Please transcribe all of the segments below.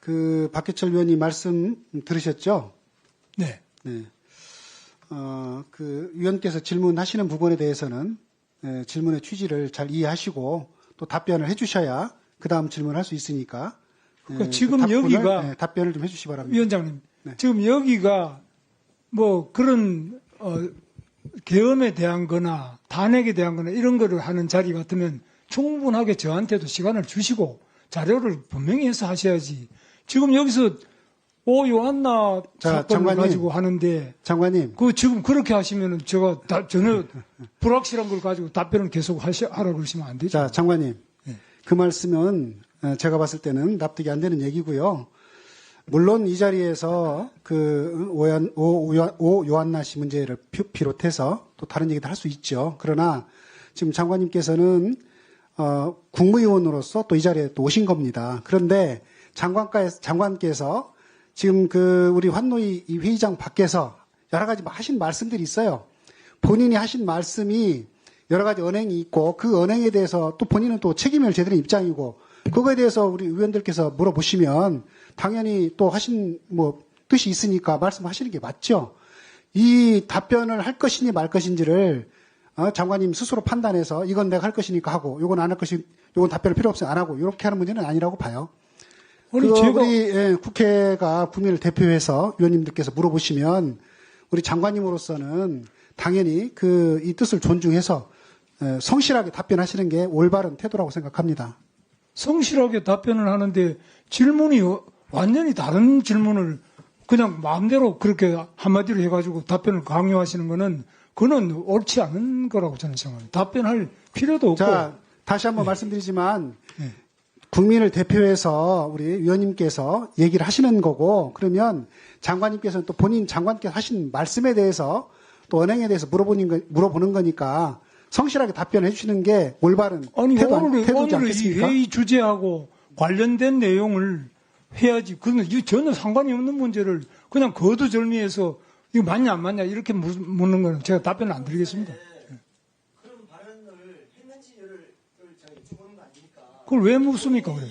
그 박해철 위원님 말씀 들으셨죠? 네. 네. 그 위원께서 질문하시는 부분에 대해서는 질문의 취지를 잘 이해하시고 또 답변을 해주셔야 그 다음 질문할 수 있으니까. 그러니까 지금 여기가 답변을 좀 해주시기 바랍니다. 위원장님, 네. 지금 여기가 뭐 그런 계엄에 대한 거나 탄핵에 대한 거나 이런 거를 하는 자리 같으면 충분하게 저한테도 시간을 주시고 자료를 분명히 해서 하셔야지. 지금 여기서 요한나 사건을 장관님, 가지고 하는데 장관님, 그 지금 그렇게 하시면은 제가 전혀 불확실한 걸 가지고 답변을 계속 하라고 그러시면 안 되죠. 자, 장관님, 네. 그 말씀은 제가 봤을 때는 납득이 안 되는 얘기고요. 물론 이 자리에서 그 오 요한나 씨 문제를 비롯해서 또 다른 얘기도 할 수 있죠. 그러나 지금 장관님께서는 국무위원으로서 또 이 자리에 또 오신 겁니다. 그런데 장관께서 지금 그 우리 환노위 이 회의장 밖에서 여러 가지 하신 말씀들이 있어요. 본인이 하신 말씀이 여러 가지 언행이 있고 그 언행에 대해서 또 본인은 또 책임을 제대로 입장이고 그거에 대해서 우리 의원들께서 물어보시면 당연히 또 하신 뭐 뜻이 있으니까 말씀하시는 게 맞죠. 이 답변을 할 것이니 말 것인지를 장관님 스스로 판단해서 이건 내가 할 것이니까 하고 이건 안 할 것이 이건 답변을 필요 없으면 안 하고 이렇게 하는 문제는 아니라고 봐요. 아니, 제가 우리 국회가 국민을 대표해서 위원님들께서 물어보시면 우리 장관님으로서는 당연히 이 뜻을 존중해서 성실하게 답변하시는 게 올바른 태도라고 생각합니다. 성실하게 답변을 하는데 질문이 완전히 다른 질문을 그냥 마음대로 그렇게 한마디로 해가지고 답변을 강요하시는 거는 그는 옳지 않은 거라고 저는 생각합니다. 답변할 필요도 없고. 자, 다시 한번 말씀드리지만 네. 국민을 대표해서 우리 위원님께서 얘기를 하시는 거고 그러면 장관님께서는 또 본인 장관께서 하신 말씀에 대해서 또 언행에 대해서 물어보는 거니까 성실하게 답변해 주시는 게 올바른 아니, 태도지 오늘 이 않겠습니까? 회의 주제하고 관련된 내용을 해야지. 그건 전혀 상관이 없는 문제를 그냥 거두절미해서 이거 맞냐 안 맞냐 이렇게 묻는 거는 제가 답변을 안 드리겠습니다. 그런 발언을 했는지를 여쭤보는 거 아닙니까? 그걸 왜 묻습니까? 그래?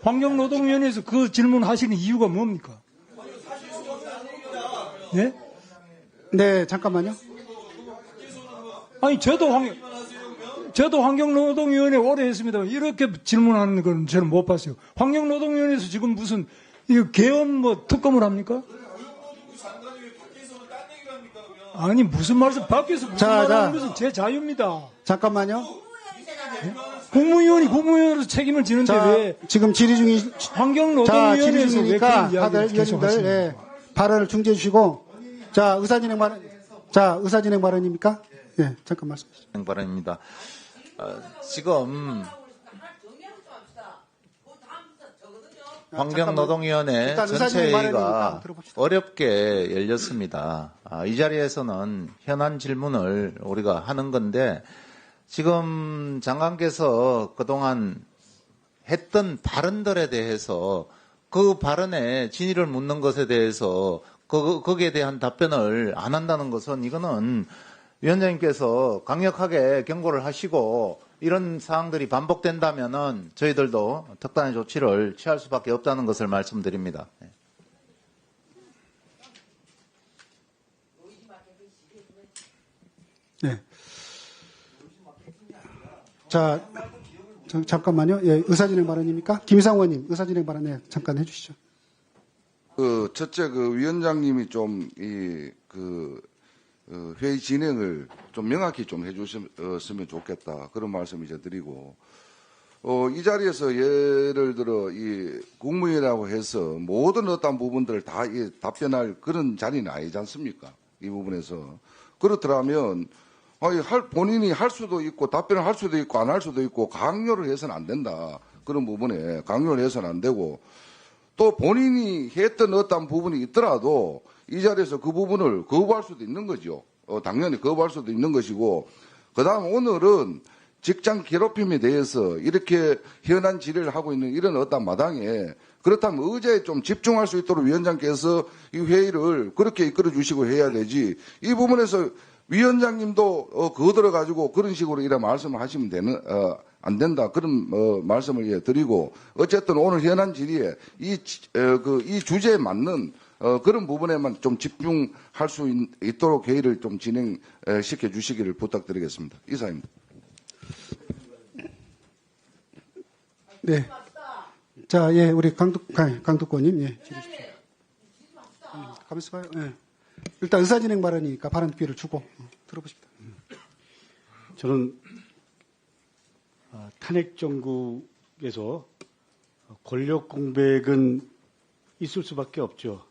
환경노동위원회에서 그 질문하시는 이유가 뭡니까? 네? 네, 잠깐만요. 아니, 저도 환경노동위원회 오래 했습니다. 이렇게 질문하는 건 저는 못 봤어요. 환경노동위원회에서 지금 무슨, 이거 계엄 특검을 합니까? 아니, 무슨 말씀, 밖에서 무슨 말하는 것은 제 자유입니다. 잠깐만요. 네? 국무위원으로서 책임을 지는데 왜 지금 질의 환경노동위원회에서 왜 그런 중이니까 다들 이야기를 계속 위원님들 하십니까? 발언을 중지해 주시고 의사진행 발언입니까? 네, 잠깐 말씀하시죠. 발언입니다. 지금 환경노동위원회 전체 회의가 어렵게 열렸습니다. 이 자리에서는 현안 질문을 우리가 하는 건데 지금 장관께서 그동안 했던 발언들에 대해서 그 발언에 진위를 묻는 것에 대해서 거기에 대한 답변을 안 한다는 것은 이거는 위원장님께서 강력하게 경고를 하시고 이런 사항들이 반복된다면은 저희들도 특단의 조치를 취할 수밖에 없다는 것을 말씀드립니다. 네. 자, 잠깐만요. 예, 의사진행 발언입니까? 김희상 의원님, 의사진행 발언 잠깐 해주시죠. 첫째, 위원장님이 좀, 회의 진행을 좀 명확히 좀 해주셨으면 좋겠다. 그런 말씀 이제 드리고, 이 자리에서 예를 들어, 국무위원이라고 해서 모든 어떤 부분들을 다 답변할 그런 자리는 아니지 않습니까? 이 부분에서. 그렇더라면, 본인이 할 수도 있고, 답변을 할 수도 있고, 안 할 수도 있고, 강요를 해서는 안 된다. 그런 부분에 강요를 해서는 안 되고, 또 본인이 했던 어떤 부분이 있더라도 이 자리에서 그 부분을 거부할 수도 있는 거죠. 당연히 거부할 수도 있는 것이고, 그 다음 오늘은 직장 괴롭힘에 대해서 이렇게 현안 질의를 하고 있는 이런 어떤 마당에 그렇다면 의제에 좀 집중할 수 있도록 위원장께서 이 회의를 그렇게 이끌어 주시고 해야 되지, 이 부분에서 위원장님도 그거 들어가지고 그런 식으로 이런 말씀을 하시면 안 된다. 그런 말씀을 드리고 어쨌든 오늘 현안 질의에 이 주제에 맞는 그런 부분에만 좀 집중할 수 있도록 회의를 좀 진행시켜 주시기를 부탁드리겠습니다. 이사입니다. 네. 자, 예, 우리 강두권님, 예, 지르십시오. 가만있어 봐요. 예. 일단 의사진행 발언이니까 발언 기회를 주고 들어보십시오. 저는 탄핵 정국에서 권력 공백은 있을 수밖에 없죠.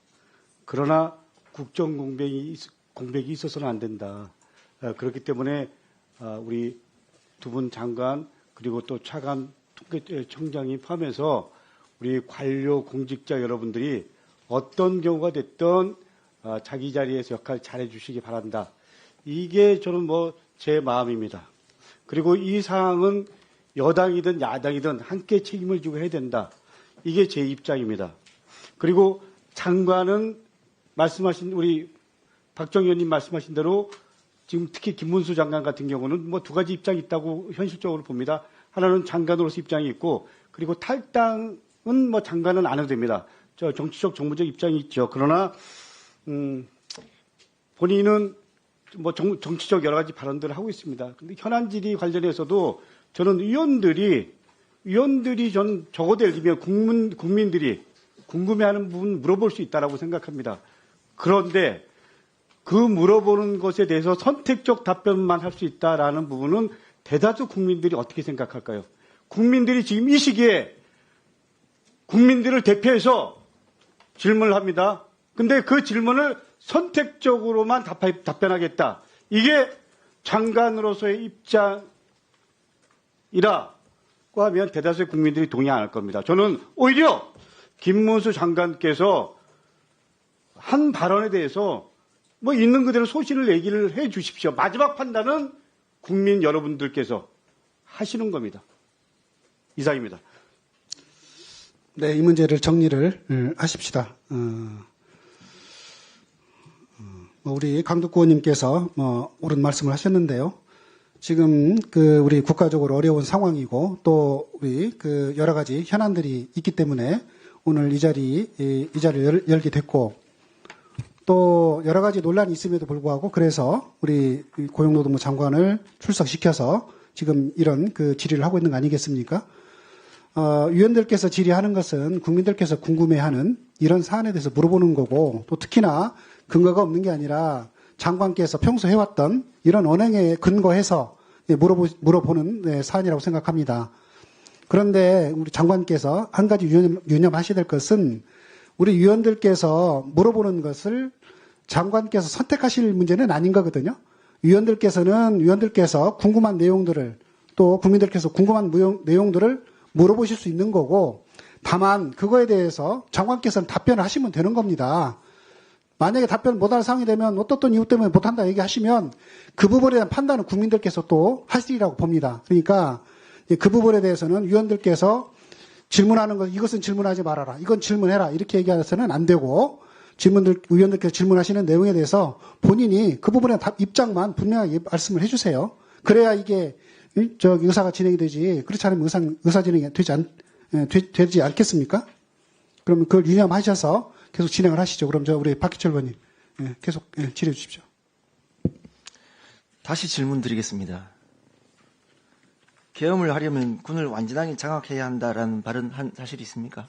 그러나 국정 공백이 있어서는 안 된다. 그렇기 때문에 우리 두 분 장관 그리고 또 차관 통계청장이 포함해서 우리 관료 공직자 여러분들이 어떤 경우가 됐든 자기 자리에서 역할 잘해 주시기 바란다. 이게 저는 제 마음입니다. 그리고 이 사항은 여당이든 야당이든 함께 책임을 지고 해야 된다. 이게 제 입장입니다. 그리고 장관은 말씀하신 우리 박정 의원님 말씀하신 대로 지금 특히 김문수 장관 같은 경우는 두 가지 입장이 있다고 현실적으로 봅니다. 하나는 장관으로서 입장이 있고 그리고 탈당은 장관은 안 해도 됩니다. 정치적 정무적 입장이 있죠. 그러나 본인은 정치적 여러 가지 발언들을 하고 있습니다. 근데 현안 질의 관련해서도 저는 위원들이 전 적어도 예를 들면 국민들이 궁금해하는 부분 물어볼 수 있다라고 생각합니다. 그런데 그 물어보는 것에 대해서 선택적 답변만 할 수 있다라는 부분은 대다수 국민들이 어떻게 생각할까요? 국민들이 지금 이 시기에 국민들을 대표해서 질문을 합니다. 근데 그 질문을 선택적으로만 답변하겠다. 이게 장관으로서의 입장이라고 하면 대다수의 국민들이 동의 안 할 겁니다. 저는 오히려 김문수 장관께서 한 발언에 대해서 있는 그대로 소신을 얘기를 해 주십시오. 마지막 판단은 국민 여러분들께서 하시는 겁니다. 이상입니다. 네, 이 문제를 정리를 하십시다. 우리 강두구 의원님께서 옳은 말씀을 하셨는데요. 지금 우리 국가적으로 어려운 상황이고 또 우리 여러 가지 현안들이 있기 때문에 오늘 이 자리를 열게 됐고 또 여러 가지 논란이 있음에도 불구하고 그래서 우리 고용노동부 장관을 출석시켜서 지금 이런 질의를 하고 있는 거 아니겠습니까? 위원들께서 질의하는 것은 국민들께서 궁금해하는 이런 사안에 대해서 물어보는 거고 또 특히나 근거가 없는 게 아니라 장관께서 평소 해왔던 이런 언행에 근거해서 물어보는 사안이라고 생각합니다. 그런데 우리 장관께서 한 가지 유념하셔야 될 것은 우리 위원들께서 물어보는 것을 장관께서 선택하실 문제는 아닌 거거든요. 위원들께서 궁금한 내용들을 또 국민들께서 궁금한 내용들을 물어보실 수 있는 거고 다만 그거에 대해서 장관께서는 답변을 하시면 되는 겁니다. 만약에 답변 못할 상황이 되면 어떤 이유 때문에 못한다 얘기하시면 그 부분에 대한 판단은 국민들께서 또 하시리라고 봅니다. 그러니까 그 부분에 대해서는 위원들께서 질문하는 것, 이것은 질문하지 말아라. 이건 질문해라. 이렇게 얘기해서는 안 되고, 위원들께서 질문하시는 내용에 대해서 본인이 그 부분에 입장만 분명하게 말씀을 해주세요. 그래야 이게, 의사가 진행이 되지. 그렇지 않으면 의사 진행이 되지 않겠습니까? 그러면 그걸 유념하셔서 계속 진행을 하시죠. 그럼 우리 박희철 의원님, 계속 질의해 주십시오. 다시 질문 드리겠습니다. 계엄을 하려면 군을 완전하게 장악해야 한다라는 발언한 사실이 있습니까?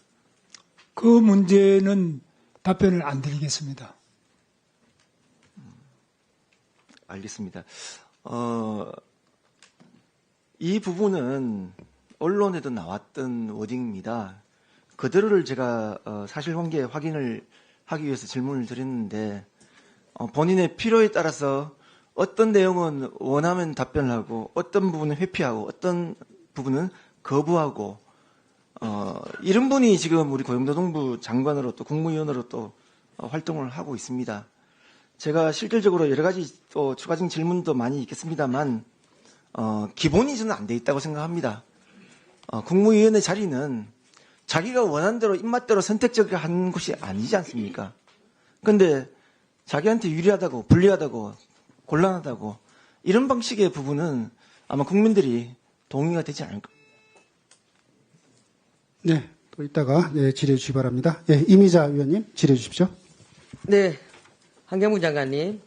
그 문제는 답변을 안 드리겠습니다. 알겠습니다. 이 부분은 언론에도 나왔던 워딩입니다. 그대로를 제가 사실관계 확인을 하기 위해서 질문을 드렸는데 본인의 필요에 따라서 어떤 내용은 원하면 답변을 하고 어떤 부분은 회피하고 어떤 부분은 거부하고 이런 분이 지금 우리 고용노동부 장관으로 또 국무위원으로 또 활동을 하고 있습니다. 제가 실질적으로 여러 가지 또 추가적인 질문도 많이 있겠습니다만 기본이 저는 안 돼 있다고 생각합니다. 국무위원의 자리는 자기가 원하는 대로 입맛대로 선택적으로 하는 곳이 아니지 않습니까? 그런데 자기한테 유리하다고 불리하다고 곤란하다고 이런 방식의 부분은 아마 국민들이 동의가 되지 않을까. 네, 또 이따가 질의해 주시기 바랍니다. 예, 이미자 의원님 질의해 주십시오. 네, 환경부 장관님.